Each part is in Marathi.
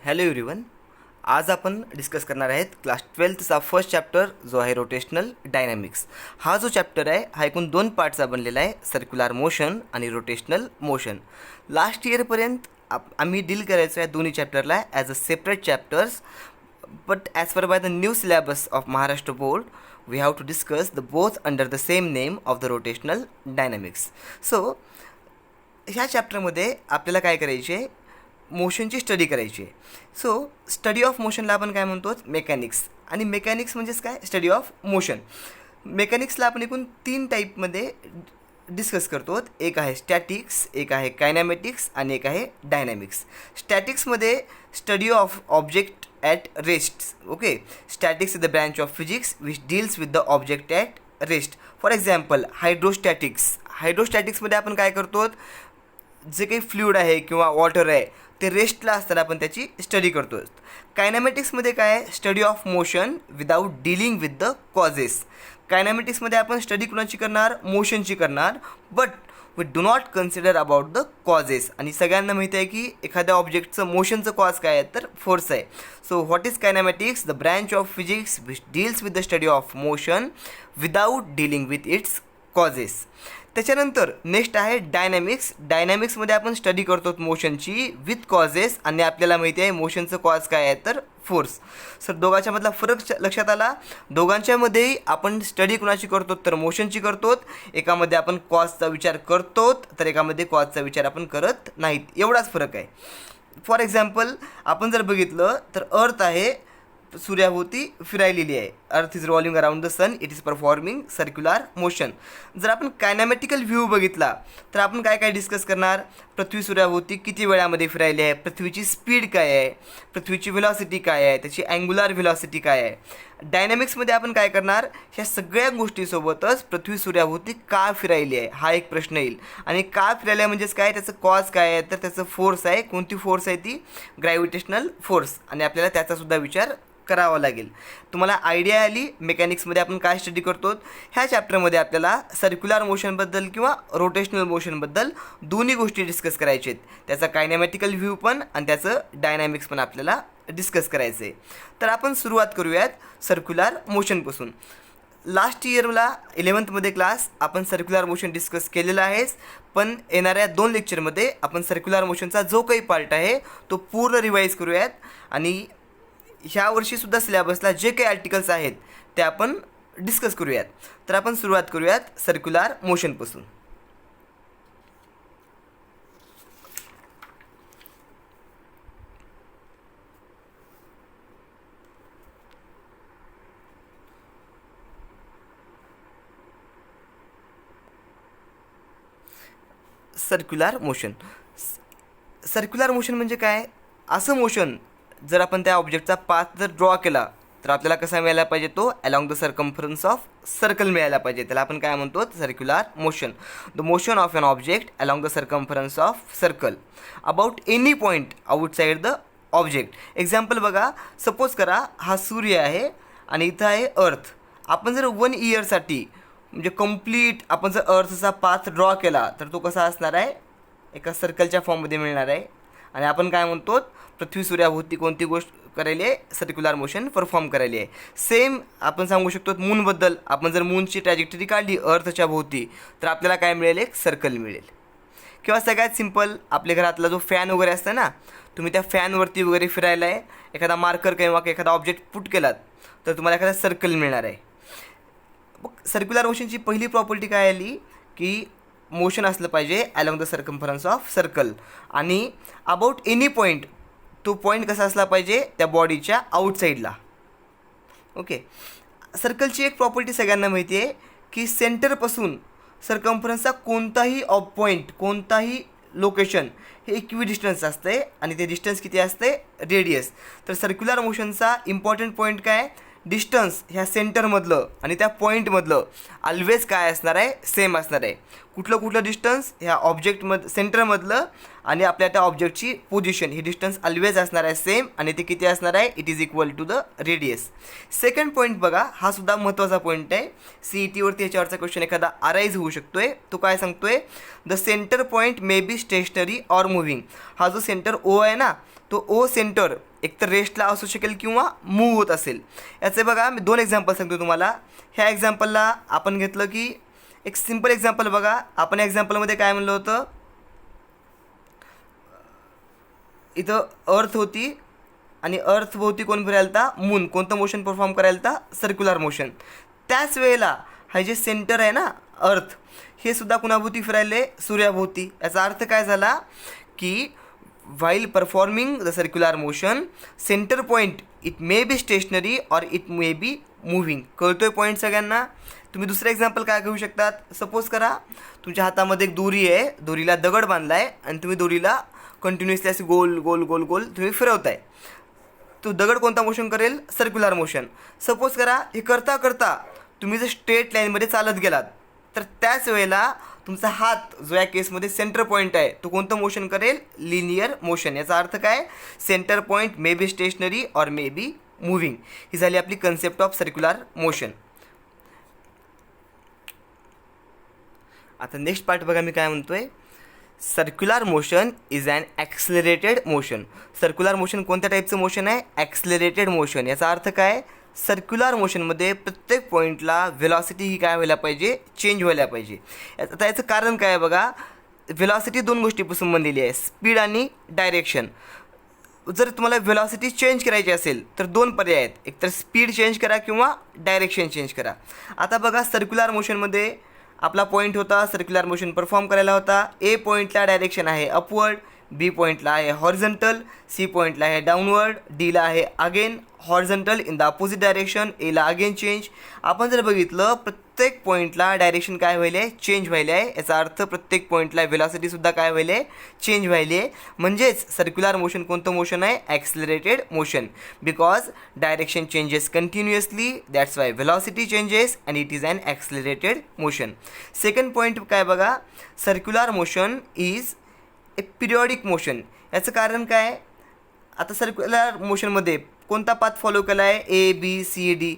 Hello everyone. आज आपण डिस्कस करणार आहेत क्लास 12चा फर्स्ट चॅप्टर जो आहे रोटेशनल डायनॅमिक्स. हा जो चॅप्टर आहे हा एकूण 2 पार्टचा बनलेला आहे, सर्क्युलर मोशन आणि रोटेशनल मोशन. लास्ट इयरपर्यंत आम्ही डील करायचो या दोन्ही चॅप्टरला as a separate chapters, but as per by the new syllabus of Maharashtra board we have to discuss the both under the same name of the rotational dynamics. So ह्या चॅप्टरमध्ये आपल्याला काय करायचे आहे, मोशनची स्टडी करायची आहे. सो स्टडी ऑफ मोशनला आपण काय म्हणतो, मेकॅनिक्स. आणि मेकॅनिक्स म्हणजेच काय, स्टडी ऑफ मोशन. मेकॅनिक्सला आपण एकूण 3 टाईपमध्ये डिस्कस करतो. एक आहे स्टॅटिक्स, एक आहे कायनॅमेटिक्स आणि एक आहे डायनॅमिक्स. स्टॅटिक्समध्ये study of object at rest. Okay, statics is the branch of physics which deals with the object at rest. For example hydrostatics. हायड्रोस्टॅटिक्समध्ये आपण काय करतो, जे काही फ्लुइड आहे किंवा वॉटर आहे ते रेस्टला असताना आपण त्याची स्टडी करतो. कायनॅमेटिक्समध्ये काय आहे, study of motion without dealing with the causes. कायनॅमेटिक्समध्ये आपण स्टडी कुणाची करणार, मोशनची करणार, but we do not consider about the causes. आणि सगळ्यांना माहिती आहे की एखाद्या ऑब्जेक्टचं मोशनचं कॉज काय आहे, तर फोर्स आहे. So what is kinematics, the branch of physics which deals with the study of motion without dealing with its causes. त्याच्यानंतर नेक्स्ट आहे डायनॅमिक्स. डायनॅमिक्समध्ये आपण स्टडी करतो मोशनची विथ कॉजेस, आणि आपल्याला माहिती आहे मोशनचं कॉज काय आहे, तर फोर्स. सर दोघांच्यामधला फरक लक्षात आला. दोघांच्यामध्येही आपण स्टडी कुणाची करतो, तर मोशनची करतो. एकामध्ये आपण कॉजचा विचार करतो, तर एकामध्ये कॉजचा विचार आपण करत नाहीत. एवढाच फरक आहे. फॉर एक्झाम्पल आपण जर बघितलं तर अर्थ आहे, सूर्याभोवती फिरायलेली आहे. Earth is rolling around the sun, it is performing circular motion. जर आपण कायनॅमेटिकल व्ह्यू बघितला तर आपण काय काय डिस्कस करणार, पृथ्वी सूर्याभोवती किती वेळामध्ये फिरायली आहे, पृथ्वीची स्पीड काय आहे, पृथ्वीची व्हेलॉसिटी काय आहे, त्याची अँग्युलर व्हेलॉसिटी काय आहे. डायनॅमिक्समध्ये आपण काय करणार, ह्या सगळ्या गोष्टीसोबतच पृथ्वी सूर्याभोवती का फिरायली आहे हा एक प्रश्न येईल. आणि का फिरायला आहे म्हणजेच काय, त्याचं कॉज काय आहे, तर त्याचं फोर्स आहे. कोणती फोर्स आहे ती, ग्रॅव्हिटेशनल फोर्स. आणि आपल्याला त्याचासुद्धा विचार करावा लागेल. तुम्हाला आयडिया आली मेकॅनिक्समध्ये आपण काय स्टडी करतो. ह्या चॅप्टरमध्ये आपल्याला सर्क्युलर मोशनबद्दल किंवा रोटेशनल मोशनबद्दल दोन्ही गोष्टी डिस्कस करायचे आहेत. त्याचा कायनॅमेटिकल व्ह्यू पण आणि त्याचं डायनॅमिक्स पण आपल्याला डिस्कस करायचं आहे. तर आपण सुरुवात करूयात सर्क्युलर मोशनपासून. लास्ट इयरला 11th क्लास आपण सर्क्युलर मोशन डिस्कस केलेला आहेच, पण येणाऱ्या 2 लेक्चरमध्ये आपण सर्क्युलर मोशनचा जो काही पार्ट आहे तो पूर्ण रिवाईज करूयात. आणि ह्या वर्षीसुद्धा सिलेबसला जे काही आर्टिकल्स आहेत ते आपण डिस्कस करूयात. तर आपण सुरुवात करूयात सर्क्युलर मोशनपासून. Circular motion. सर्क्युलर मोशन म्हणजे काय, असं मोशन जर आपण त्या ऑब्जेक्टचा पाथ जर ड्रॉ केला तर आपल्याला कसा मिळायला पाहिजे, तो along the circumference of circle मिळायला पाहिजे. त्याला आपण काय म्हणतो, circular motion. The motion of an object along the circumference of circle about any point outside the object. Example बघा, सपोज करा हा सूर्य आहे आणि इथं आहे अर्थ. आपण जर 1 इयरसाठी म्हणजे कंप्लीट आपण जर अर्थचा पाथ ड्रॉ केला तर तो कसा असणार आहे, एका सर्कलच्या फॉर्ममध्ये मिळणार आहे. आणि आपण काय म्हणतो, पृथ्वी सूर्याभोवती कोणती गोष्ट करायली आहे, सर्क्युलर मोशन परफॉर्म करायली आहे. सेम आपण सांगू शकतो मूनबद्दल. आपण जर मूनची ट्रॅजेक्टरी काढली अर्थच्या भोवती तर आपल्याला काय मिळेल, एक सर्कल मिळेल. किंवा सगळ्यात सिम्पल, आपल्या घरातला जो फॅन वगैरे असतं ना, तुम्ही त्या फॅनवरती वगैरे फिरायला आहे, एखादा मार्कर किंवा एखादा ऑब्जेक्ट पुट केलात तर तुम्हाला एखादा सर्कल मिळणार आहे. सर्क्युलर मोशनची पहिली प्रॉपर्टी काय आली की मोशन असलं पाहिजे along the circumference of circle, आणि अबाउट एनी पॉईंट, तो पॉईंट कसा असला पाहिजे, त्या बॉडीच्या आउटसाईडला. ओके, सर्कलची एक प्रॉपर्टी सगळ्यांना माहिती आहे की सेंटरपासून सर्कम्फरन्सचा कोणताही पॉईंट, कोणताही लोकेशन हे इक्विडिस्टन्स असते, आणि ते डिस्टन्स किती असते, रेडियस. तर सर्क्युलर मोशनचा इम्पॉर्टंट पॉईंट काय, डिस्टन्स ह्या सेंटरमधलं आणि त्या पॉईंटमधलं ऑलवेज काय असणार आहे, सेम असणार आहे. कुठलं डिस्टन्स, ह्या ऑब्जेक्टमध सेंटरमधलं आणि आपल्या त्या ऑब्जेक्टची पोझिशन, ही डिस्टन्स ऑलवेज असणार आहे सेम, आणि ते किती असणार आहे, it is equal to the radius. Second point बघा, हा सुद्धा महत्त्वाचा पॉईंट आहे. CETवरती याच्यावरचा क्वेश्चन एखादा अराईज होऊ शकतो आहे. तो काय सांगतोय, the centre point may be stationary or moving. हा जो सेंटर O आहे ना, तो ओ सेंटर एकतर रेस्टला असू शकेल किंवा मूव्ह होत असेल. याचे बघा मी 2 एक्झाम्पल सांगतो तुम्हाला. ह्या एक्झाम्पलला आपण घेतलं की एक सिम्पल एक्झाम्पल बघा. आपण या एक्झाम्पलमध्ये काय म्हणलं होतं, इथं अर्थ होती आणि अर्थभोवती कोण फिरायला, मून. कोणतं मोशन परफॉर्म करायला, सर्क्युलर मोशन. त्याच वेळेला हा जे सेंटर आहे ना अर्थ, हे सुद्धा कुणाभोवती फिरायले, सूर्याभोवती. याचा अर्थ काय झाला की while performing the circular motion center point it may be stationary or it may be moving. कळतोय पॉईंट सगळ्यांना. तुम्ही दुसरं एक्झाम्पल काय घेऊ शकतात. सपोज करा तुमच्या हातामध्ये एक दोरी आहे, दोरीला दगड बांधला आहे आणि तुम्ही दोरीला कंटिन्युअसली असे गोल गोल गोल गोल तुम्ही फिरवताय. तो दगड कोणता मोशन करेल, सर्क्युलर मोशन. सपोज करा हे करता करता तुम्ही जर स्ट्रेट लाईनमध्ये चालत गेलात तर त्याच वेळेला तुमचा हात जो या केसमध्ये सेंटर पॉईंट आहे तो कोणतं मोशन करेल, लिनियर मोशन. याचा अर्थ काय, centre point may be stationary और मे बी मूव्हिंग. ही झाली आपली कन्सेप्ट ऑफ सर्क्युलर मोशन. आता नेक्स्ट पार्ट बघा मी काय म्हणतोय. Circular motion is an accelerated motion. Circular motion कोणत्या टाईपचं मोशन आहे, ॲक्सिलरेटेड मोशन. याचा अर्थ काय, सर्क्युलर मोशनमध्ये प्रत्येक पॉईंटला व्हेलॉसिटी ही काय व्हायला पाहिजे, चेंज व्हायला पाहिजे. आता याचं कारण काय आहे बघा. व्हेलॉसिटी 2 गोष्टीपासून बनलेली आहे, स्पीड आणि डायरेक्शन. जर तुम्हाला व्हेलॉसिटी चेंज करायची असेल तर 2 पर्याय आहेत, एकतर स्पीड चेंज करा किंवा डायरेक्शन चेंज करा. आता बघा सर्क्युलर मोशनमध्ये आपला पॉईंट होता, सर्क्युलर मोशन परफॉर्म करायला होता. ए पॉईंटला डायरेक्शन आहे अपवर्ड, बी पॉईंटला आहे हॉरिझॉन्टल, सी पॉईंटला आहे डाऊनवर्ड, डीला आहे again horizontal in the opposite direction, एला अगेन चेंज. आपण जर बघितलं प्रत्येक पॉईंटला डायरेक्शन काय व्हायला आहे, चेंज व्हायला आहे. याचा अर्थ प्रत्येक पॉईंटला व्हेलॉसिटीसुद्धा काय व्हायला आहे, चेंज व्हायली आहे. म्हणजेच सर्क्युलर मोशन कोणतं मोशन आहे, accelerated motion. Because direction changes continuously, that's why velocity changes and it is an accelerated motion. Second point काय बघा, circular motion is a periodic motion. याचं कारण काय, आता सर्क्युलर मोशनमध्ये कोणता पाथ फॉलो केला आहे, A B C D.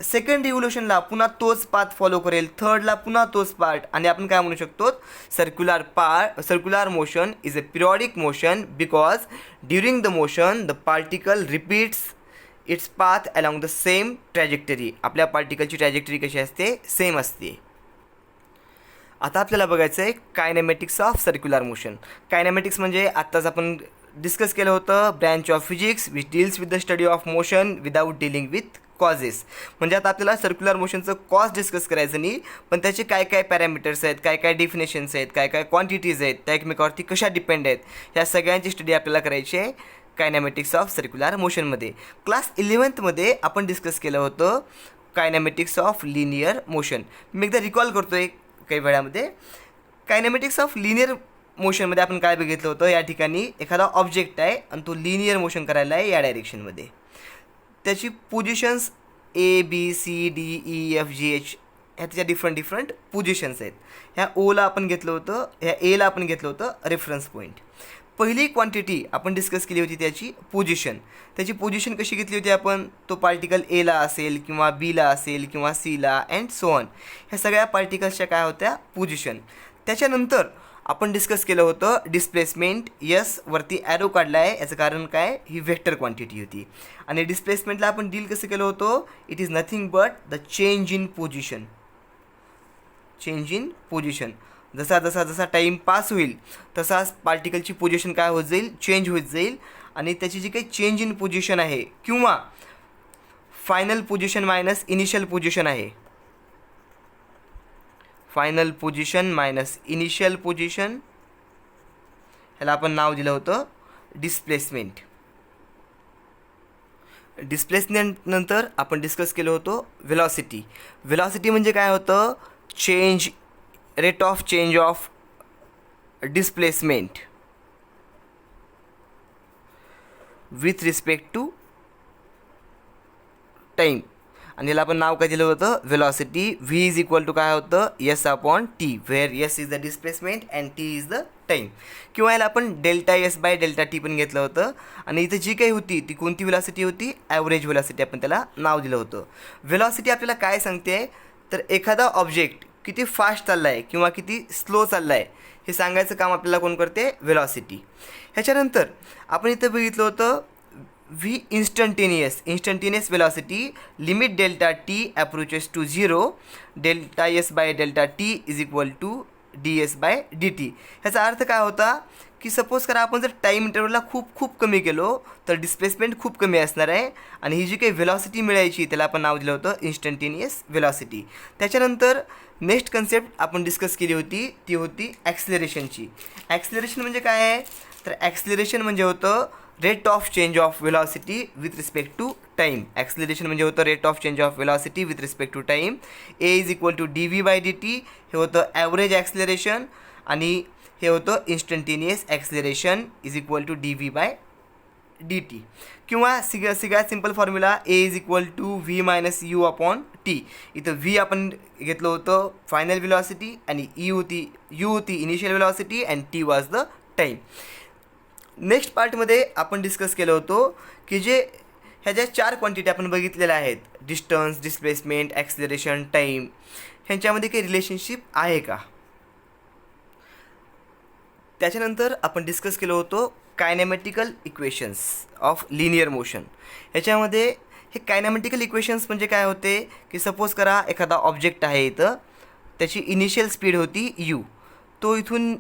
Second रिव्होल्युशनला पुन्हा तोच पाथ फॉलो करेल, थर्डला पुन्हा तोच पार्ट. आणि आपण काय म्हणू शकतो, circular motion is a periodic motion because during the motion the particle repeats its path along the same trajectory. आपल्या पार्टिकलची ट्रॅजेक्टरी कशी असते, सेम असते. आता आपल्याला बघायचं आहे कायनेमॅटिक्स ऑफ सर्क्युलर मोशन. कायनेमॅटिक्स म्हणजे आत्ताच आपण डिस्कस केलं होतं, branch of physics which deals with the study of motion without dealing with causes. म्हणजे आता आपल्याला सर्क्युलर मोशनचं कॉज डिस्कस करायचं नाही, पण त्याचे काय काय पॅरामीटर्स आहेत, काय काय डिफिनेशन्स आहेत, काय काय क्वांटिटीज आहेत, त्या एकमेकावरती कशा डिपेंड आहेत, ह्या सगळ्यांची स्टडी आपल्याला करायची आहे कायनेमॅटिक्स ऑफ सर्क्युलर मोशनमध्ये. क्लास 11th आपण डिस्कस केलं होतं कायनेमॅटिक्स ऑफ लिनियर मोशन. मी एकदा रिकॉल करतो आहे काही वेळामध्ये. कायनेमॅटिक्स ऑफ लिनियर मोशनमध्ये आपण काय बघितलं होतं, या ठिकाणी एखादा ऑब्जेक्ट आहे आणि तो लिनियर मोशन करायला आहे या डायरेक्शनमध्ये. त्याची positions A B C D E F G H ह्या त्याच्या डिफरंट पोझिशन्स आहेत. ह्या ओला आपण घेतलं होतं, ह्या एला आपण घेतलं होतं रेफरन्स पॉईंट. पहिली क्वांटिटी आपण डिस्कस केली होती त्याची पोझिशन. त्याची पोझिशन कशी घेतली होती आपण, तो पार्टिकल एला असेल किंवा बीला असेल किंवा सीला अँड सो ऑन. ह्या सगळ्या पार्टिकल्सच्या काय होत्या, पोझिशन. त्याच्यानंतर आपण डिस्कस केलं होतं डिस्प्लेसमेंट. यस वरती ॲरो काढला आहे, याचं कारण काय, ही वेक्टर क्वांटिटी होती. आणि डिस्प्लेसमेंटला आपण डील कसं केलं होतं, it is nothing but the change in position. Change in position, जसा जसा जसा टाईम पास होईल तसाच पार्टिकलची पोझिशन काय होत जाईल, चेंज होत जाईल. आणि त्याची जी काही चेंज इन पोझिशन आहे किंवा final position minus initial position आहे, final position minus initial position, ह्याला आपण नाव दिलं होतं डिस्प्लेसमेंट. डिस्प्लेसमेंट नंतर आपण डिस्कस केलं होतं व्हेलॉसिटी. व्हेलॉसिटी म्हणजे काय होतं, change, rate of change of displacement with respect to time. आणि याला आपण नाव काय दिलं होतं, velocity. V is equal to काय होतं, S upon T, where S is the displacement and T is the time. किंवा याला आपण delta S by delta T पण घेतलं होतं. आणि इथं जी काही होती ती कोणती व्हेलॉसिटी होती, ॲव्हरेज व्हेलॉसिटी आपण त्याला नाव दिलं होतं. व्हेलॉसिटी आपल्याला काय सांगते, तर एखादा ऑब्जेक्ट किती फास्ट चालला आहे किंवा किती स्लो चालला आहे हे सांगायचं काम आपल्याला कोण करते, व्हेलॉसिटी. ह्याच्यानंतर आपण इथं बघितलं होतं V instantaneous velocity limit delta T approaches to 0 delta S by delta T is equal to D S by D T. ह्याचा अर्थ काय होता की सपोज करा आपण जर टाईम इंटरवलला खूप कमी केलो तर डिस्प्लेसमेंट खूप कमी असणार आहे आणि ही जी काही वेलॉसिटी मिळायची त्याला आपण नाव दिलं होतं इंस्टंटेनियस वेलॉसिटी. त्याच्यानंतर नेक्स्ट कन्सेप्ट आपण डिस्कस केली होती ती होती ॲक्सिलरेशनची. ॲक्सिलरेशन म्हणजे काय आहे, तर ॲक्सिलरेशन म्हणजे होतं rate of change of velocity with respect to time. Acceleration म्हणजे होतं rate of change of velocity with respect to time. A is equal to D V by D T हे होतं ॲव्हरेज ॲक्सिलरेशन आणि हे होतं instantaneous acceleration is equal to D V by D T. किंवा सगळ्यात simple formula A is equal to V minus U upon T. इथं व्ही आपण घेतलं होतं फायनल वेलॉसिटी आणि यू होती initial velocity and T was the time. Next पार्टमध्ये आपण डिस्कस केलं होतं की ह्या ज्या 4 क्वांटिटी आपण बघितलेल्या आहेत डिस्टन्स, डिस्प्लेसमेंट, ॲक्सिलरेशन, टाईम, ह्यांच्यामध्ये काही रिलेशनशिप आहे का. त्याच्यानंतर आपण डिस्कस केलं होतं कायनॅमेटिकल इक्वेशन्स ऑफ लिनियर मोशन. ह्याच्यामध्ये हे कायनॅमेटिकल इक्वेशन्स म्हणजे काय होते की सपोज करा एखादा ऑब्जेक्ट आहे इथं, त्याची इनिशियल स्पीड होती यू, तो इथून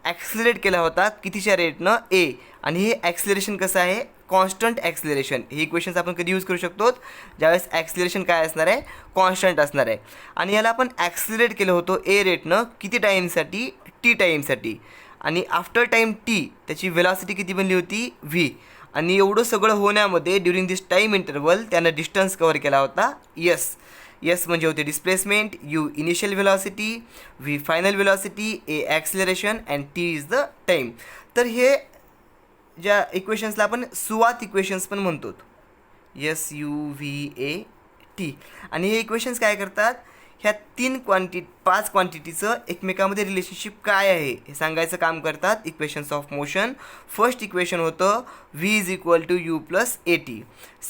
ॲक्सिलरेट केला होता कितीच्या रेटनं ए, आणि हे ॲक्सिलरेशन कसं आहे, कॉन्स्टंट ॲक्सिलरेशन. हे इक्वेशन्स आपण कधी यूज करू शकतो, ज्यावेळेस ॲक्सिलरेशन काय असणार आहे, कॉन्स्टंट असणार आहे. आणि याला आपण ॲक्सिलरेट केलं होतं ए रेटनं किती टाईमसाठी, टी टाईमसाठी, आणि आफ्टर टाईम टी त्याची वेलॉसिटी किती बनली होती, व्ही. आणि एवढं सगळं होण्यामध्ये ड्युरिंग दिस टाईम इंटरवल त्यानं डिस्टन्स कवर केला होता एस म्हणजे होते displacement, you initial velocity, V final velocity, A acceleration and T is the time. तर हे ज्या इक्वेशन्सला आपण सुवात इक्वेशन्स पण म्हणतो, S U V A T. आणि हे इक्वेशन्स काय करतात, ह्या 5 क्वांटिटीचं एकमेकामध्ये रिलेशनशिप काय आहे हे सांगायचं काम करतात equations of motion. First equation होतं v is equal to u plus a t.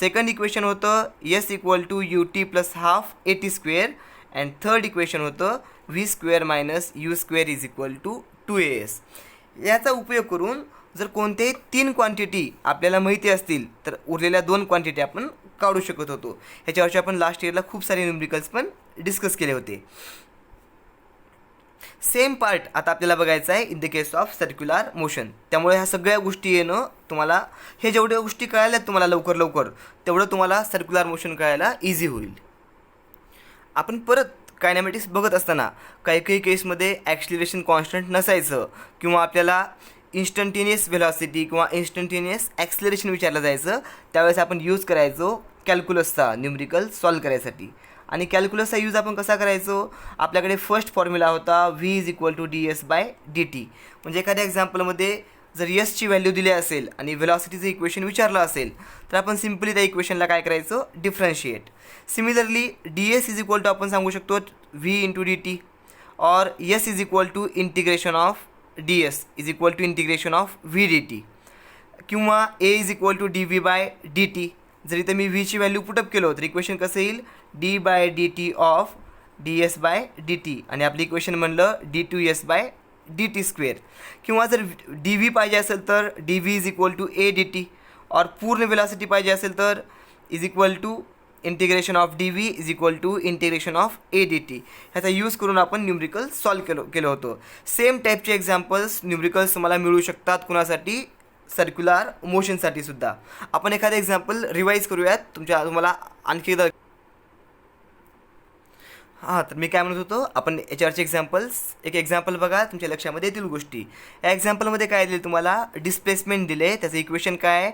Second equation होतं s equal to u t plus half a t square. And third equation होतं v square minus u square is equal to 2as. याचा उपयोग करून जर कोणत्याही 3 क्वांटिटी आपल्याला माहिती असतील तर उरलेल्या 2 क्वांटिटी आपण काढू शकत होतो. ह्याच्यावरची आपण लास्ट इयरला खूप सारे न्यूमरिकल्स पण डिस्कस केले होते. सेम पार्ट आता आपल्याला बघायचं आहे in the case of circular motion. त्यामुळे ह्या सगळ्या गोष्टी येणं तुम्हाला, हे जेवढ्या गोष्टी कळाल्यात तुम्हाला लवकर तेवढं तुम्हाला सर्क्युलर मोशन कळायला इझी होईल. आपण परत कायनॅमेटिक्स बघत असताना काही केसमध्ये ॲक्सिलरेशन कॉन्स्टंट नसायचं किंवा आपल्याला इन्स्टंटेनियस वेलॉसिटी किंवा इन्स्टंटेनियस ॲक्सिलरेशन विचारलं जायचं, त्यावेळेस आपण यूज करायचो कॅल्क्युलसचा न्यूमरिकल सॉल्व करायसाठी. आणि कॅल्क्युलसचा यूज आपण कसा करायचो, आपल्याकडे फर्स्ट फॉर्म्युला होता V is equal to D S by D T. म्हणजे एखाद्या एक्झाम्पलमध्ये जर यसची व्हॅल्यू दिली असेल आणि वेलॉसिटीचं इक्वेशन विचारलं असेल तर आपण सिम्पली त्या इक्वेशनला काय करायचं, differentiate. Similarly d s is equal to आपण सांगू शकतो व्ही इंटू डी टी, और s is equal to integration of D s is equal to integration of v d T. किंवा a is equal to D V by D t. जर इथं मी व्हीची व्हॅल्यू पुटअप केलं तर इक्वेशन कसं येईल, D by D T of D S by D T, आणि आपलं इक्वेशन म्हणलं D two S by D T square. किंवा जर डी व्ही पाहिजे असेल तर D V is equal to A D T, और पूर्ण वेलॉसिटी पाहिजे असेल तर is equal to integration of D V is equal to integration of A D T. ह्याचा यूज करून आपण न्यूमरिकल सॉल्व केलं होतं. सेम टाईपचे एक्झाम्पल्स न्यूमरिकल्स तुम्हाला मिळू शकतात कुणासाठी, सर्क्युलर मोशनसाठी सुद्धा. आपण एखादं एक्झाम्पल रिवाईज करूयात तुम्हाला आणखी एकदा. हां, तर मी काय म्हणत होतो, आपण याच्यावरचे एक एक्झाम्पल बघा, तुमच्या लक्षामध्ये येतील गोष्टी. या एक्झाम्पलमध्ये काय दिले तुम्हाला, डिस्प्लेसमेंट दिले, त्याचं इक्वेशन काय आहे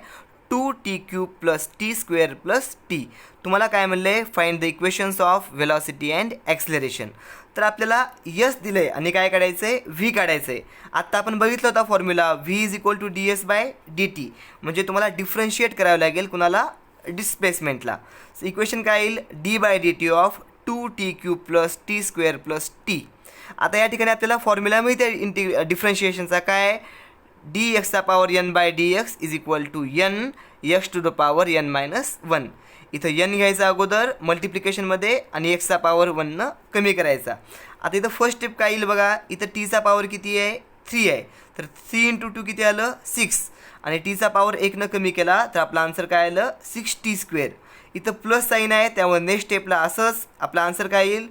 2t cube plus T square plus T. तुम्हाला काय म्हणलं आहे, find the equations of velocity and acceleration. तर आपल्याला यस दिलं आहे आणि काय काढायचं आहे, व्ही काढायचं आहे. आत्ता आपण बघितलं होता formula V is equal to D S by D T. म्हणजे तुम्हाला डिफरन्शिएट करावं लागेल कुणाला, डिस्प्लेसमेंटला. इक्वेशन काय येईल, D by D T of 2t cube plus T square plus T. आता या ठिकाणी आपल्याला फॉर्म्युला माहिती आहे डिफरन्शिएशनचा, काय, डी एक्सचा power N by D X is equal to N X to the power N minus 1. इथं एन घ्यायचा अगोदर मल्टिप्लिकेशनमध्ये आणि एक्सचा पॉवर 1नं कमी करायचा. आता इथं फर्स्ट स्टेप काय येईल बघा, इथं टीचा पॉवर किती आहे, 3 आहे, तर 3 × 2 किती आलं 6, आणि टीचा पॉवर 1 न कमी केला तर आपलं आन्सर काय आलं 6t². इथं प्लस साईन आहे, त्यामुळे नेक्स्ट स्टेपला असंच आपलं आन्सर काय येईल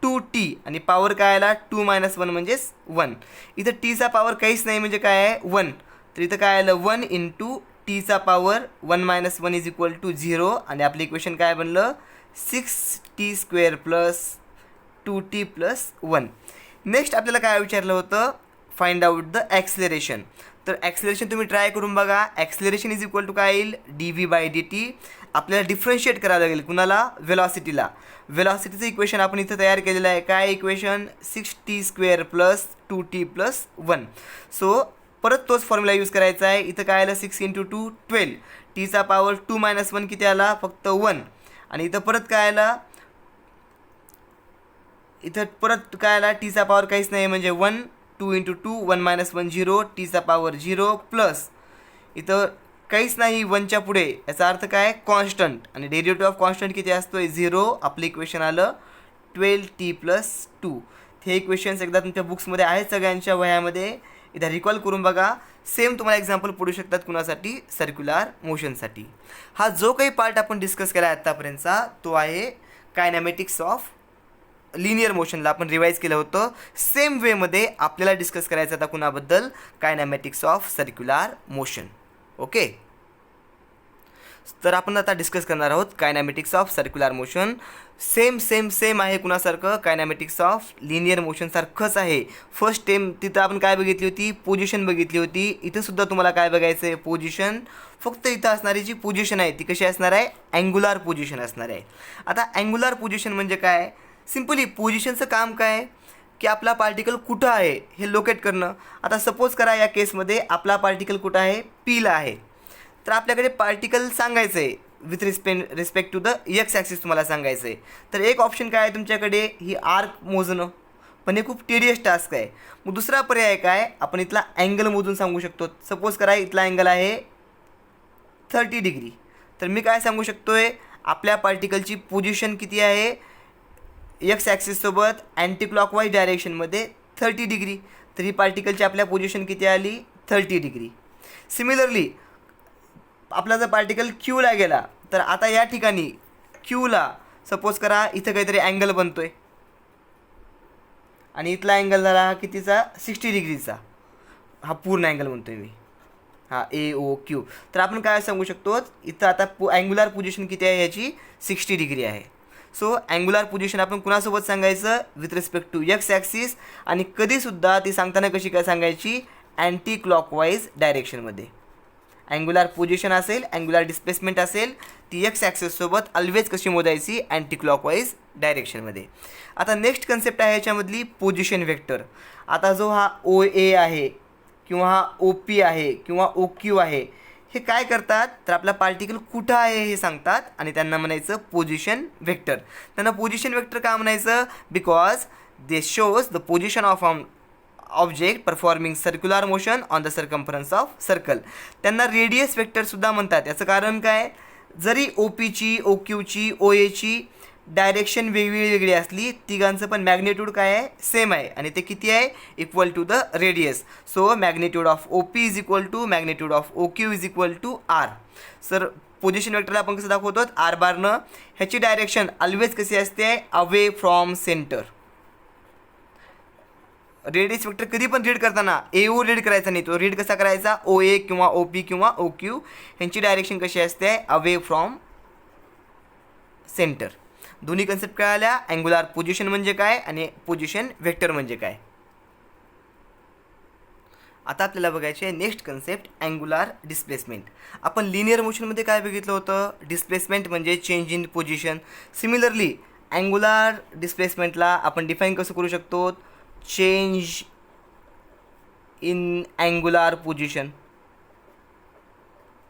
2t, आणि पॉवर काय आला 2 - 1 म्हणजेच 1. इथं टीचा पॉवर काहीच नाही म्हणजे काय आहे 1, तर इथं काय आलं 1 × टीचा पॉवर 1 - 1 = 0, आणि आपलं इक्वेशन काय बनलं 6t² + 2t + 1. नेक्स्ट आपल्याला काय विचारलं होतं, फाइंड आउट द ॲक्सिलरेशन. तर ॲक्सिलरेशन तुम्ही ट्राय करून बघा. ॲक्सिलरेशन = काय येईल dv/dt. आपल्याला डिफरन्शिएट करावं लागेल कुणाला, वेलॉसिटीला. वेलॉसिटीचं इक्वेशन आपण इथं तयार केलेलं आहे. काय इक्वेशन 6t² + 2t + 1. सो परत तोच फॉर्म्युला यूज करायचा आहे. इथं काय आलं 6 × 2 12, टीचा पॉवर 2 - 1 किती आला फक्त 1, आणि इथं परत काय आला, इथं परत काय आला टीचा पॉवर काहीच नाही म्हणजे 1, 2 × 2 1 - 1 0, टीचा पॉवर 0 प्लस इथं काहीच नाही 1च्या पुढे, याचा अर्थ काय कॉन्स्टंट, आणि डेरिव्हेटिव्ह ऑफ कॉन्स्टंट किती असतोय 0. आपलं इक्वेशन आलं 12t + 2. हे इक्वेशन्स एकदा तुमच्या बुक्समध्ये आहेत सगळ्यांच्या वह्यामध्ये, इथं रिकॉल करून बघा. सेम तुम्हाला एक्झाम्पल पडू शकतात कुणासाठी, सर्क्युलर मोशनसाठी. हा जो काही पार्ट आपण डिस्कस केला आहे आत्तापर्यंतचा तो आहे कायनॅमेटिक्स ऑफ लिनियर मोशनला आपण रिवाईज केलं होतं. सेम वेमध्ये आपल्याला डिस्कस करायचं आता कुणाबद्दल, कायनॅमेटिक्स ऑफ सर्क्युलर मोशन. ओके, तर आपण आता डिस्कस करणार आहोत कायनॅमेटिक्स ऑफ सर्क्युलर मोशन. सेम आहे कुणासारखं, कायनॅमेटिक्स ऑफ लिनियर मोशनसारखंच आहे. फर्स्ट स्टेम तिथं आपण काय बघितली होती, पोझिशन बघितली होती. इथं सुद्धा तुम्हाला काय बघायचं आहे, पोझिशन. फक्त इथं असणारी जी पोझिशन आहे ती कशी असणार आहे, अँग्युलर पोझिशन असणार आहे. आता अँग्युलर पोझिशन म्हणजे काय, सिम्पली पोझिशनचं काम काय की आपला पार्टिकल कुठं आहे हे लोकेट करणं. आता सपोज करा या केसमध्ये आपला पार्टिकल कुठं आहे, पीला आहे, तर आपल्याकडे पार्टिकल सांगायचं आहे with respect to the X axis तुम्हाला सांगायचं आहे. तर एक ऑप्शन काय आहे तुमच्याकडे, ही आर्क मोजणं, पण हे खूप टेडियस टास्क आहे. मग दुसरा पर्याय काय, आपण इथला अँगल मोजून सांगू शकतो. सपोज करा इथला अँगल आहे 30 डिग्री, तर मी काय सांगू शकतो आहे, आपल्या पार्टिकलची पोझिशन किती आहे एक्स ॲक्सिससोबत अँटी क्लॉकवाईज डायरेक्शनमध्ये 30 डिग्री, तर ही पार्टिकलची आपल्या पोझिशन किती आली 30 डिग्री. सिमिलरली आपला जर पार्टिकल क्यूला गेला, तर आता या ठिकाणी क्यूला सपोज करा इथं काहीतरी अँगल बनतो आहे, आणि इथला अँगल झाला कितीचा 60 डिग्रीचा, हा पूर्ण अँगल म्हणतो आहे मी, हा AOQ. तर आपण काय सांगू शकतो, इथं आता अँग्युलर पोझिशन किती आहे याची 60 डिग्री आहे. सो अँग्युलर पोझिशन आपण कुणासोबत सांगायचं, with respect to X axis, आणि कधीसुद्धा ती सांगताना कशी काय सांगायची, अँटी क्लॉकवाईज डायरेक्शनमध्ये. अँग्युलर पोझिशन असेल, अँग्युलर डिस्प्लेसमेंट असेल, ती एक्स ॲक्सिससोबत ऑलवेज कशी मोजायची, अँटी क्लॉकवाईज डायरेक्शनमध्ये. आता नेक्स्ट कन्सेप्ट आहे याच्यामधली पोझिशन वेक्टर. आता जो हा OA आहे किंवा हा OP आहे किंवा OQ आहे, हे काय करतात तर आपला पार्टिकल कुठं आहे हे सांगतात, आणि त्यांना म्हणायचं पोझिशन वेक्टर. त्यांना पोझिशन वेक्टर का म्हणायचं, because they shows the position of object performing circular motion on the circumference of circle. त्यांना रेडियस वेक्टरसुद्धा म्हणतात. याचं कारण काय, जरी OPची, OQची, OAची डायरेक्शन वेगळी असली, तिघांचं पण मॅग्नेट्यूड काय आहे सेम आहे, आणि ते किती आहे equal to the radius. So magnitude of OP = magnitude of OQ = R. सर पोझिशन वेक्टरला आपण कसं दाखवतो R बारनं. ह्याची डायरेक्शन ऑलवेज कशी असते, away from centre. Radius vector कधी पण रीड करताना AO रीड करायचा नाही, तो रीड कसा करायचा, OA किंवा OP किंवा OQ, ह्यांची डायरेक्शन कशी असते, अवे फ्रॉम सेंटर. दोन्ही कन्सेप्ट कळाल्या, अँग्युलर पोझिशन म्हणजे काय आणि पोझिशन वेक्टर म्हणजे काय. आता आपल्याला बघायचे आहे नेक्स्ट कन्सेप्ट, अँग्युलर डिस्प्लेसमेंट. आपण लिनियर मोशनमध्ये काय बघितलं होतं, डिस्प्लेसमेंट म्हणजे change in position. Similarly angular डिस्प्लेसमेंटला आपण डिफाईन कसं करू शकतो, change in angular position.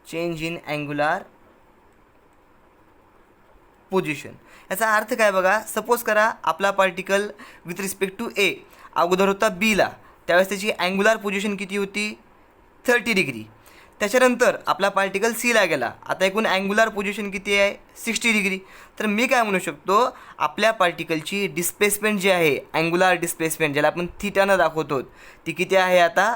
Change in angular position याचा अर्थ काय बघा, सपोज करा आपला particle with respect to A अगोदर होता Bला, त्यावेळेस त्याची अँग्युलर पोझिशन किती होती 30 डिग्री. त्याच्यानंतर आपला पार्टिकल सीला गेला. आता एकूण अँग्युलर पोझिशन किती आहे 60 डिग्री. तर मी काय म्हणू शकतो, आपल्या पार्टिकलची डिस्प्लेसमेंट जी आहे अँग्युलर डिस्प्लेसमेंट ज्याला आपण थीटानं दाखवतो ती किती आहे आता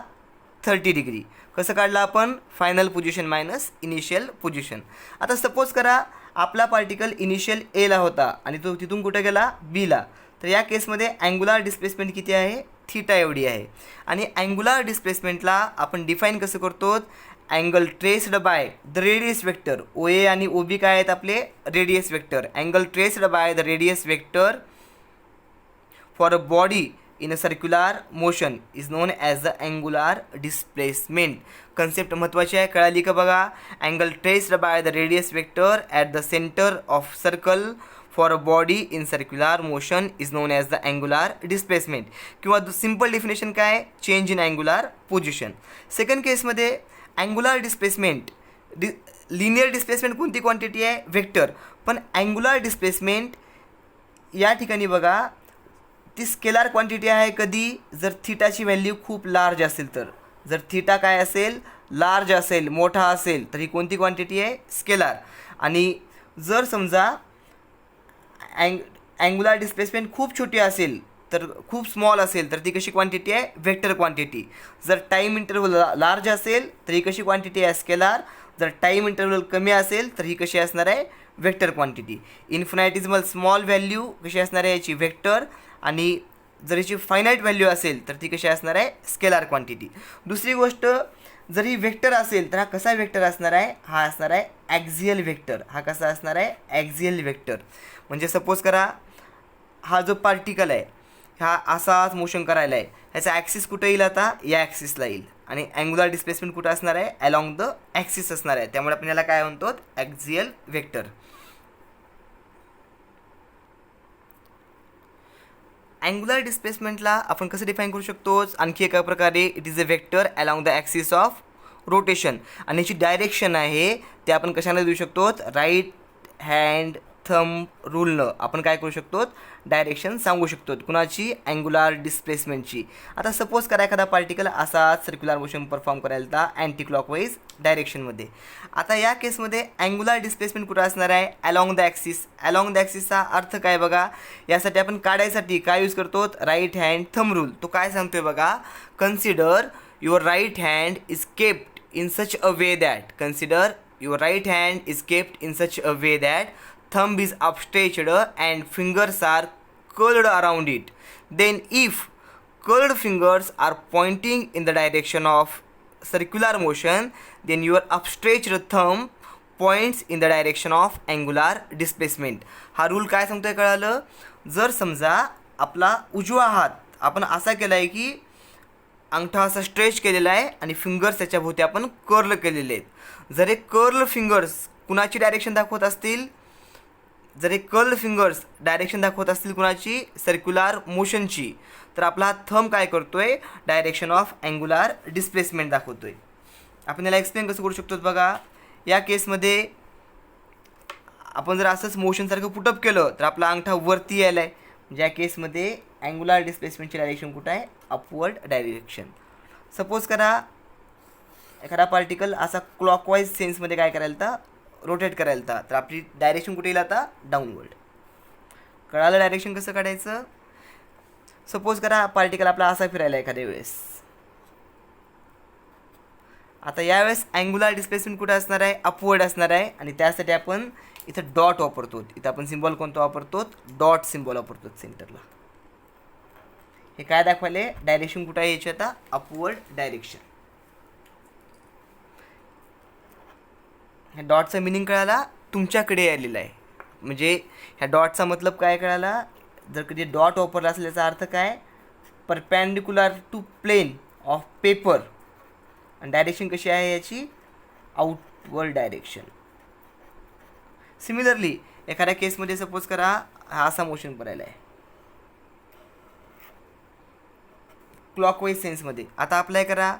30 डिग्री. कसं काढलं आपण, final position minus initial position. आता सपोज करा आपला पार्टिकल इनिशियल एला होता आणि तो तिथून कुठे गेला बीला. तर या केसमध्ये अँग्युलर डिस्प्लेसमेंट किती आहे थीटा एवढी आहे. आणि अँग्युलर डिस्प्लेसमेंटला आपण डिफाईन कसं करतो, angle traced by the radius vector. O A आणि ओ बी काय आहेत आपले radius vector. Angle traced by the radius vector for a body in a circular motion is known as the angular displacement. Concept महत्त्वाची आहे, कळाली का बघा. Angle traced by the radius vector at the centre of circle for a body in circular motion is known as the angular displacement. किंवा सिम्पल डेफिनेशन काय, change in angular position. Second केसमध्ये अँग्युलर डिस्प्लेसमेंट लिनियर डिस्प्लेसमेंट कोणती क्वांटिटी आहे वेक्टर. पण अँग्युलर डिस्प्लेसमेंट या ठिकाणी बघा ती स्केलार क्वांटिटी आहे. कधी जर थीटाची व्हॅल्यू खूप लार्ज असेल तर. जर थीटा काय असेल लार्ज असेल मोठा असेल तर ही कोणती क्वांटिटी आहे स्केलार. आणि जर समजा अँग्युलर डिस्प्लेसमेंट खूप छोटी असेल तर खूप स्मॉल असेल तर ती कशी क्वांटिटी आहे वेक्टर क्वांटिटी. जर टाईम इंटरव्हल लार्ज असेल तर ही कशी क्वांटिटी आहे स्केलार. जर टाईम इंटरव्हल कमी असेल तर ही कशी असणार आहे वेक्टर क्वांटिटी. इन्फिनायटिझमल स्मॉल व्हॅल्यू कशी असणार आहे याची वेक्टर. आणि जर याची फायनाईट व्हॅल्यू असेल तर ती कशी असणार आहे स्केलार क्वांटिटी. दुसरी गोष्ट, जर ही वेक्टर असेल तर हा कसा वेक्टर असणार आहे, हा असणार आहे ॲक्झियल वेक्टर. हा कसा असणार आहे ॲक्झियल वेक्टर. म्हणजे सपोज करा हा जो पार्टिकल आहे हा असाच मोशन करायला आहे, ह्याचा ॲक्सिस कुठं येईल आता या ॲक्सिसला येईल. आणि अँग्युलर डिस्प्लेसमेंट कुठं असणार आहे अलॉंग द ॲक्सिस असणार आहे. त्यामुळे आपण याला काय म्हणतो ॲक्झियल वेक्टर. अँग्युलर डिस्प्लेसमेंटला आपण कसं डिफाईन करू शकतो, आणखी एका प्रकारे it is a vector along the axis of rotation. आणि याची डायरेक्शन आहे ते आपण कशाने देऊ शकतो, राईट हँड थंब रूलनं आपण काय करू शकतो डायरेक्शन सांगू शकतो कुणाची अँग्युलर डिस्प्लेसमेंटची. आता सपोज करा एखादा पार्टिकल असा सर्क्युलर मोशन परफॉर्म करायला होता अँटी क्लॉकवाईज डायरेक्शनमध्ये. आता या केसमध्ये अँग्युलर डिस्प्लेसमेंट कुठं असणार आहे along the axis. Along the ॲक्सिसचा अर्थ काय बघा, यासाठी आपण काढायसाठी काय यूज करतो राईट हँड थंब रूल. तो काय सांगतोय बघा, consider your right hand is kept in such a way that. Consider your right hand is kept in such a way that thumb is upstretched and fingers are curled around it. Then if curled fingers are pointing in the direction of circular motion, then your upstretched thumb points in the direction of angular displacement. हा रूल काय सांगतोय कळालं. जर समजा आपला उजवा हात आपण असा केला आहे की अंगठा असा स्ट्रेच केलेला आहे आणि फिंगर्स त्याच्याभोवती आपण कर्ल केलेले आहेत. जर हे कर्ल फिंगर्स कुणाची डायरेक्शन दाखवत असतील, जर एक कर्ल फिंगर्स डायरेक्शन दाखवत असतील कुणाची सर्क्युलर मोशनची, तर आपला हा थंब काय करतोय डायरेक्शन ऑफ अँग्युलर डिस्प्लेसमेंट दाखवतोय. आपण याला एक्सप्लेन कसं करू शकतो बघा. या केसमध्ये आपण जर असंच मोशनसारखं पुटअप केलं तर आपला अंगठा वरती यायला आहे. म्हणजे या केसमध्ये अँग्युलर डिस्प्लेसमेंटची डायरेक्शन कुठं आहे अपवर्ड डायरेक्शन. सपोज करा एखादा पार्टिकल असा क्लॉकवाईज सेन्समध्ये काय करायला होता रोटेट करायला होता, तर आपली डायरेक्शन कुठे येईल आता डाऊनवर्ड. कळालं डायरेक्शन कसं काढायचं. सपोज करा पार्टिकल आपला असा फिरायला एखाद्या वेळेस. आता यावेळेस अँग्युलर डिस्प्लेसमेंट कुठे असणार आहे अपवर्ड असणार आहे. आणि त्यासाठी आपण इथं डॉट वापरतो. इथं आपण सिम्बॉल कोणता वापरतो डॉट सिम्बॉल वापरतो सेंटरला. हे काय दाखवायले डायरेक्शन कुठं आहे याची आता अपवर्ड डायरेक्शन. ह्या डॉटचा मिनिंग कळाला तुमच्याकडे आलेला आहे. म्हणजे ह्या डॉटचा मतलब काय कळाला, जर कधी डॉट वापरला असेल याचा अर्थ काय perpendicular to plane of paper. आणि डायरेक्शन कशी आहे याची आउटवर्ड डायरेक्शन. सिमिलरली एखाद्या केसमध्ये सपोज करा हा असा मोशन करायला आहे क्लॉकवाईज सेन्समध्ये. आता अप्लाय करा.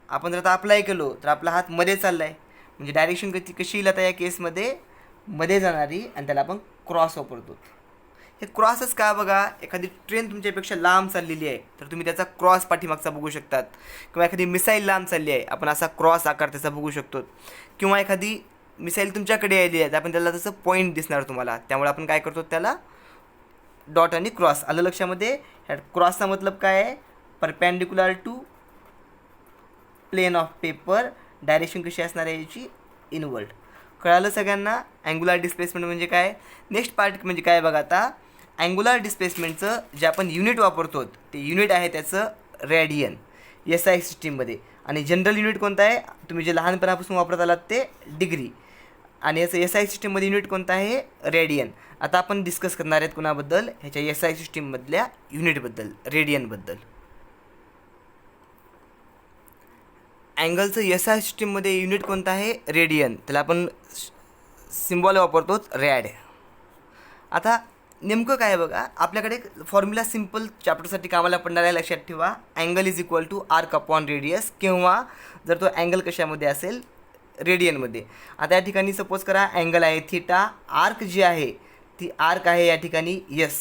आपण जर आता अप्लाय केलो तर आपला हात मध्ये चालला आहे. म्हणजे डायरेक्शन कशी येईल आता या केसमध्ये मध्ये जाणारी, आणि त्याला आपण क्रॉस वापरतो. हे क्रॉसच का बघा, एखादी ट्रेन तुमच्यापेक्षा लांब चाललेली आहे तर तुम्ही त्याचा क्रॉस पाठीमागचा बघू शकतात, किंवा एखादी मिसाईल लांब चालली आहे आपण असा क्रॉस आकार त्याचा बघू शकतो, किंवा एखादी मिसाईल तुमच्याकडे आली आहे तर आपण त्याला तसं पॉईंट दिसणार तुम्हाला, त्यामुळे आपण काय करतो त्याला डॉट आणि क्रॉस. आलं लक्षामध्ये? ह्या क्रॉसचा मतलब काय आहे, perpendicular to plane of paper, direction कशी असणार आहे याची इनवर्ड. कळालं सगळ्यांना? अँग्युलर डिस्प्लेसमेंट म्हणजे काय. नेक्स्ट पार्ट म्हणजे काय बघा आता, अँग्युलर डिस्प्लेसमेंटचं जे आपण युनिट वापरतो ते युनिट आहे त्याचं रेडियन एस आय सिस्टीममध्ये, आणि जनरल युनिट कोणतं आहे तुम्ही जे लहानपणापासून वापरत आलात ते डिग्री, आणि याचं एस आय सिस्टीममध्ये युनिट कोणतं आहे रेडियन. आता आपण डिस्कस करणार आहेत कुणाबद्दल, ह्याच्या एस आय सिस्टीममधल्या युनिटबद्दल, रेडियनबद्दल. अँगलचं एस आय सिस्टीममध्ये युनिट कोणतं आहे रेडियन, त्याला आपण सिम्बॉल वापरतो रॅड. आता नेमकं काय बघा, आपल्याकडे फॉर्म्युला सिम्पल चॅप्टरसाठी कामाला पडणार आहे, लक्षात ठेवा. Angle is equal to arc upon radius, किंवा जर तो अँगल कशामध्ये असेल रेडियनमध्ये. आता या ठिकाणी सपोज करा अँगल आहे थिटा, आर्क जी आहे ती आर्क आहे या ठिकाणी यस,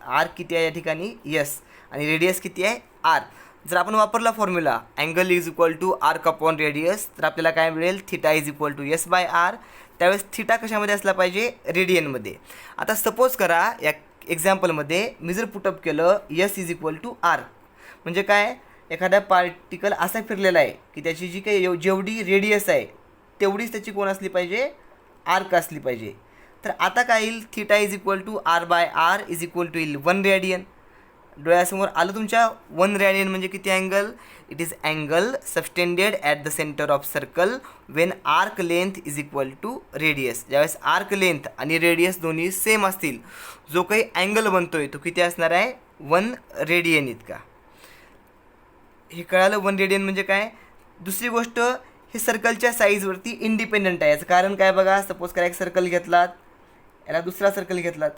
आर्क किती आहे या ठिकाणी यस, आणि रेडियस किती आहे आर. जर आपण वापरला formula angle is equal to arc upon radius, तर आपल्याला काय मिळेल, theta is equal to S by R. त्यावेळेस थिटा कशामध्ये असला पाहिजे रेडियनमध्ये. आता सपोज करा या एक्झाम्पलमध्ये मी जर पुटअप केलं S is equal to R, म्हणजे काय, एखादा पार्टिकल असा फिरलेला आहे की त्याची जी काही जेवढी रेडियस आहे तेवढीच त्याची कोण असली पाहिजे, आर्क असली पाहिजे. तर आता काय येईल, theta is equal to R by R is equal to येईल 1 रेडियन. डोळ्यासमोर आलं तुमच्या 1 रेडियन म्हणजे किती angle, it is angle subtended at the centre of circle when arc length is equal to radius. ज्यावेळेस आर्क लेंथ आणि रेडियस दोन्ही सेम असतील, जो काही अँगल बनतोय तो किती असणार आहे 1 रेडियन इतका. हे कळालं 1 रेडियन म्हणजे काय. दुसरी गोष्ट, हे सर्कलच्या साईजवरती इंडिपेंडंट आहे. याचं कारण काय बघा, सपोज करा एक सर्कल घेतलात, याला दुसरा सर्कल घेतलात,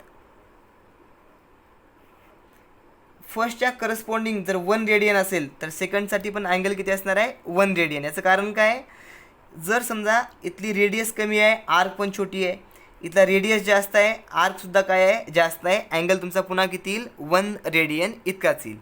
फर्स्टच्या करस्पॉन्डिंग जर 1 रेडियन असेल तर सेकंडसाठी पण अँगल किती असणार आहे 1 रेडियन. याचं कारण काय, जर समजा इथली रेडियस कमी आहे, आर्क पण छोटी आहे, इथला रेडियस जास्त आहे, आर्कसुद्धा काय आहे जास्त आहे, अँगल तुमचा पुन्हा किती येईल 1 रेडियन इतकाच येईल.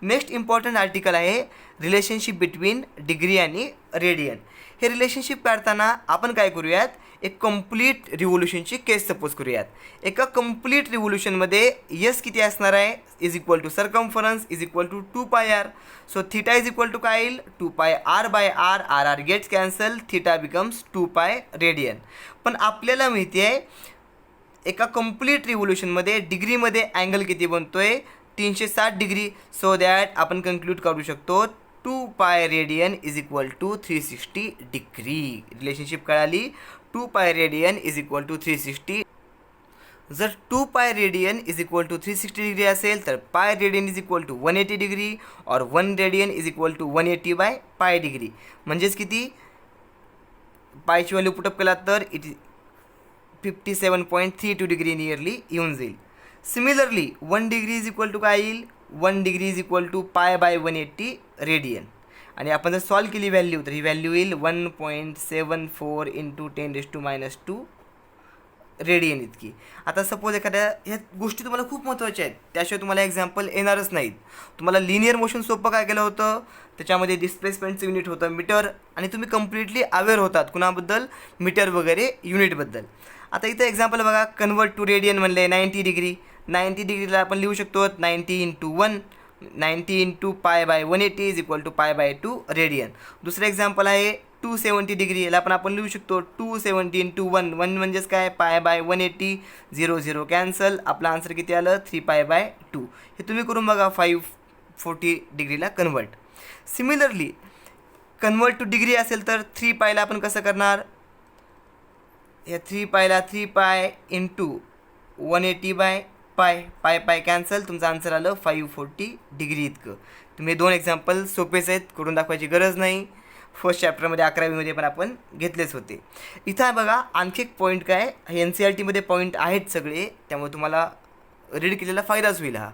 नेक्स्ट इम्पॉर्टंट आर्टिकल आहे रिलेशनशिप बिटवीन डिग्री आणि रेडियन. हे रिलेशनशिप काढताना आपण काय करूयात, एक कंप्लीट रिव्होल्युशनची केस सपोज करूयात. एका कंप्लीट रिव्होल्युशनमध्ये यस किती असणार आहे is equal to circumference is equal to 2 pi R. So theta is equal to काय येईल 2 pi R by R, R R gets cancel, theta becomes 2 pi radian. पण आपल्याला माहिती आहे एका कंप्लीट रिव्होल्युशनमध्ये डिग्रीमध्ये अँगल किती बनतोय 360 डिग्री. सो दॅट आपण कन्क्लूड करू शकतो 2 pi radian is equal to 360 degree. Relationship कळाली, 2 pi radian is equal to 360. जर 2 pi radian is equal to 360 degree असेल तर pi radian is equal to 180 degree, और 1 radian is equal to 180 by pi degree. म्हणजेच किती, पायची व्हॅल्यू पुटअप केला तर इट 57.32 डिग्री नियरली येऊन जाईल. Similarly 1 degree is equal to काय येईल, 1 degree is equal to pi by 180 radian. आणि आपण जर सॉल्व केली व्हॅल्यू तर ही व्हॅल्यू येईल 1.74 इंटू 10⁻² रेडियन इतकी. आता सपोज एखाद्या ह्या गोष्टी तुम्हाला खूप महत्त्वाच्या आहेत, त्याशिवाय तुम्हाला एक्झाम्पल येणारच नाहीत. तुम्हाला लिनियर मोशन सोपं काय केलं होतं, त्याच्यामध्ये डिस्प्लेसमेंटचं युनिट होतं मीटर, आणि तुम्ही कम्प्लिटली अवेअर होतात कुणाबद्दल, मीटर वगैरे युनिटबद्दल. आता इथं एक्झाम्पल बघा, कन्वर्ट टू रेडियन म्हणले 90 डिग्री. 90 डिग्रीला आपण लिहू शकतो 90 into 1, 90 into pi by 180 is equal to pi by 2 radian. दुसरं एक्झाम्पल आहे 270 डिग्री, याला पण आपण लिहू शकतो 270 इंटू 1, 1 म्हणजेच काय पाय बाय 180, 0 0 कॅन्सल, आपला आन्सर किती आलं 3 पाय बाय 2. हे तुम्ही करून बघा 540 डिग्रीला convert. Similarly convert to degree असेल तर 3 पायला आपण कसं करणार, या 3 पायला 3 पाय इंटू 180 बाय पाय, पाय पाय कॅन्सल, तुमचं आन्सर आलं 540 डिग्री इतकं. तुम्ही 2 एक्झाम्पल सोपेच आहेत, करून दाखवायची गरज नाही. फर्स्ट चॅप्टरमध्ये 11वीमध्ये पण आपण घेतलेच होते. इथं बघा आणखी एक पॉईंट काय, हे NCERTमध्ये पॉईंट आहेत सगळे, त्यामुळे तुम्हाला रीड केलेला फायदाच होईल. हा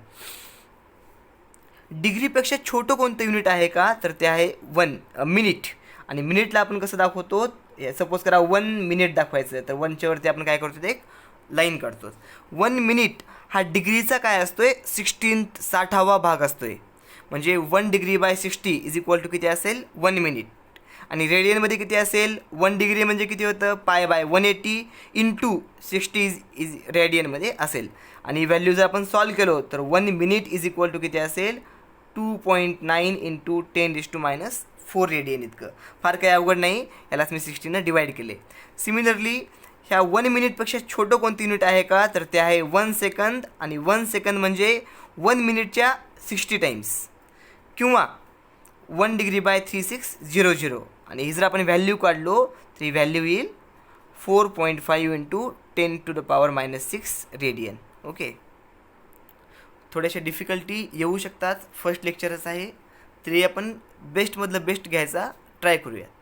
डिग्रीपेक्षा छोटं कोणतं युनिट आहे का, तर ते आहे 1 मिनिट. आणि मिनिटला आपण कसं दाखवतो, सपोज करा 1 मिनिट दाखवायचं तर 1च्या वरती आपण काय करतो, एक लाईन काढतो. 1 मिनिट हा डिग्रीचा काय असतो आहे 60वा भाग असतो आहे. म्हणजे 1 degree by 60 is equal to किती असेल 1 मिनिट. आणि रेडियनमध्ये किती असेल 1 डिग्री म्हणजे किती होतं पाय बाय 180 इंटू 60 इज रेडियनमध्ये असेल. आणि व्हॅल्यू जर आपण सॉल्व केलो तर 1 मिनिट इज इक्वल टू किती असेल 2.9 इंटू 10⁻⁴ रेडियन इतकं. फार काही अवघड नाही, यालाच मी 60 डिवाईड केले. सिमिलरली ह्या 1 मिनिटपेक्षा छोटं कोणतं युनिट आहे का तर ते आहे 1 सेकंद. आणि 1 सेकंद म्हणजे 1 मिनिटच्या 60 टाइम्स किंवा 1 डिग्री बाय 3600. आणि ही जर आपण व्हॅल्यू काढलो तर ही व्हॅल्यू येईल 4.5 इंटू 10⁻⁻6 रेडियन. ओके, थोड्याशा डिफिकल्टी येऊ शकतात, फर्स्ट लेक्चरच आहे, तरी आपण बेस्टमधलं बेस्ट घ्यायचा ट्राय करूयात.